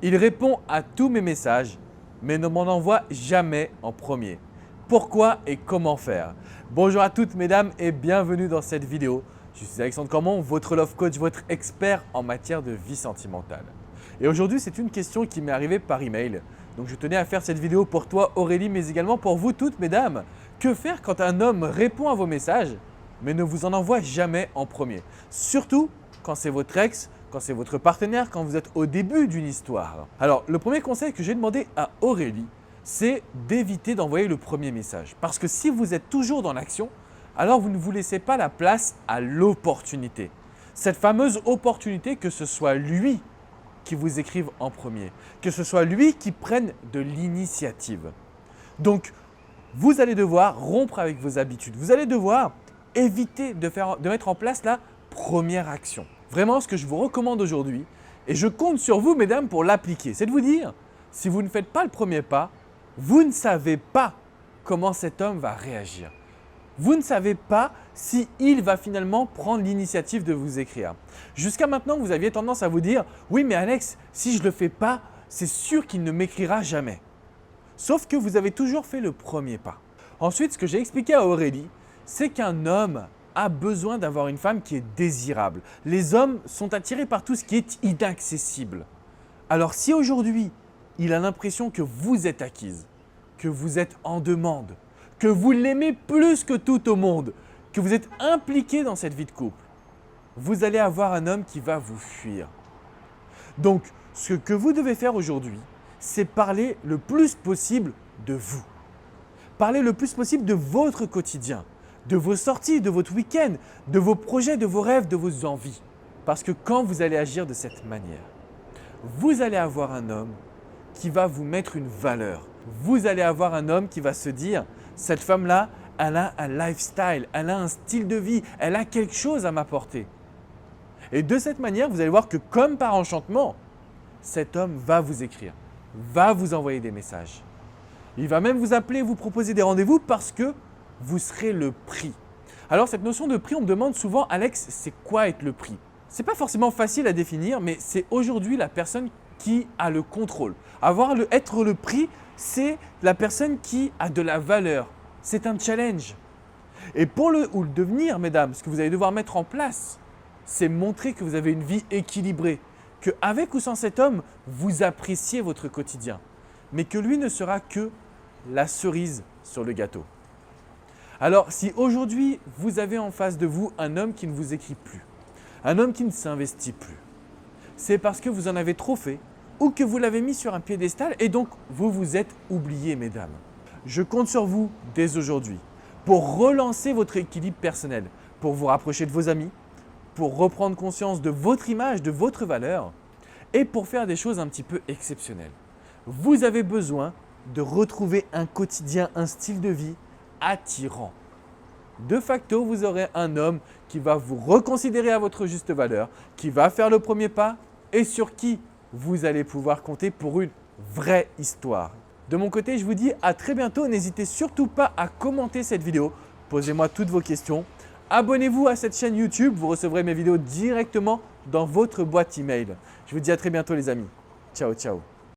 Il répond à tous mes messages, mais ne m'en envoie jamais en premier. Pourquoi et comment faire? Bonjour à toutes mesdames et bienvenue dans cette vidéo. Je suis Alexandre Cormon, votre love coach, votre expert en matière de vie sentimentale. Et aujourd'hui, c'est une question qui m'est arrivée par email. Donc je tenais à faire cette vidéo pour toi Aurélie, mais également pour vous toutes mesdames. Que faire quand un homme répond à vos messages, mais ne vous en envoie jamais en premier? Surtout quand c'est votre ex, quand c'est votre partenaire, quand vous êtes au début d'une histoire. Alors, le premier conseil que j'ai demandé à Aurélie, c'est d'éviter d'envoyer le premier message. Parce que si vous êtes toujours dans l'action, alors vous ne vous laissez pas la place à l'opportunité. Cette fameuse opportunité que ce soit lui qui vous écrive en premier, que ce soit lui qui prenne de l'initiative. Donc, vous allez devoir rompre avec vos habitudes. Vous allez devoir éviter de mettre en place la première action. Vraiment, ce que je vous recommande aujourd'hui, et je compte sur vous, mesdames, pour l'appliquer, c'est de vous dire, si vous ne faites pas le premier pas, vous ne savez pas comment cet homme va réagir. Vous ne savez pas s'il va finalement prendre l'initiative de vous écrire. Jusqu'à maintenant, vous aviez tendance à vous dire « Oui, mais Alex, si je ne le fais pas, c'est sûr qu'il ne m'écrira jamais. » Sauf que vous avez toujours fait le premier pas. Ensuite, ce que j'ai expliqué à Aurélie, c'est qu'un homme a besoin d'avoir une femme qui est désirable. Les hommes sont attirés par tout ce qui est inaccessible. Alors si aujourd'hui, il a l'impression que vous êtes acquise, que vous êtes en demande, que vous l'aimez plus que tout au monde, que vous êtes impliqué dans cette vie de couple, vous allez avoir un homme qui va vous fuir. Donc, ce que vous devez faire aujourd'hui, c'est parler le plus possible de vous. Parler le plus possible de votre quotidien, de vos sorties, de votre week-end, de vos projets, de vos rêves, de vos envies. Parce que quand vous allez agir de cette manière, vous allez avoir un homme qui va vous mettre une valeur. Vous allez avoir un homme qui va se dire « cette femme-là, elle a un lifestyle, elle a un style de vie, elle a quelque chose à m'apporter ». Et de cette manière, vous allez voir que comme par enchantement, cet homme va vous écrire, va vous envoyer des messages. Il va même vous appeler, vous proposer des rendez-vous parce que vous serez le prix. Alors cette notion de prix, on me demande souvent « Alex, c'est quoi être le prix ?» Ce n'est pas forcément facile à définir, mais c'est aujourd'hui la personne qui a le contrôle. Être le prix, c'est la personne qui a de la valeur. C'est un challenge. Et pour le devenir, mesdames, ce que vous allez devoir mettre en place, c'est montrer que vous avez une vie équilibrée, qu'avec ou sans cet homme, vous appréciez votre quotidien, mais que lui ne sera que la cerise sur le gâteau. Alors, si aujourd'hui, vous avez en face de vous un homme qui ne vous écrit plus, un homme qui ne s'investit plus, c'est parce que vous en avez trop fait ou que vous l'avez mis sur un piédestal et donc vous vous êtes oublié, mesdames. Je compte sur vous dès aujourd'hui pour relancer votre équilibre personnel, pour vous rapprocher de vos amis, pour reprendre conscience de votre image, de votre valeur et pour faire des choses un petit peu exceptionnelles. Vous avez besoin de retrouver un quotidien, un style de vie attirant. De facto, vous aurez un homme qui va vous reconsidérer à votre juste valeur, qui va faire le premier pas et sur qui vous allez pouvoir compter pour une vraie histoire. De mon côté, je vous dis à très bientôt. N'hésitez surtout pas à commenter cette vidéo. Posez-moi toutes vos questions. Abonnez-vous à cette chaîne YouTube. Vous recevrez mes vidéos directement dans votre boîte email. Je vous dis à très bientôt les amis. Ciao, ciao.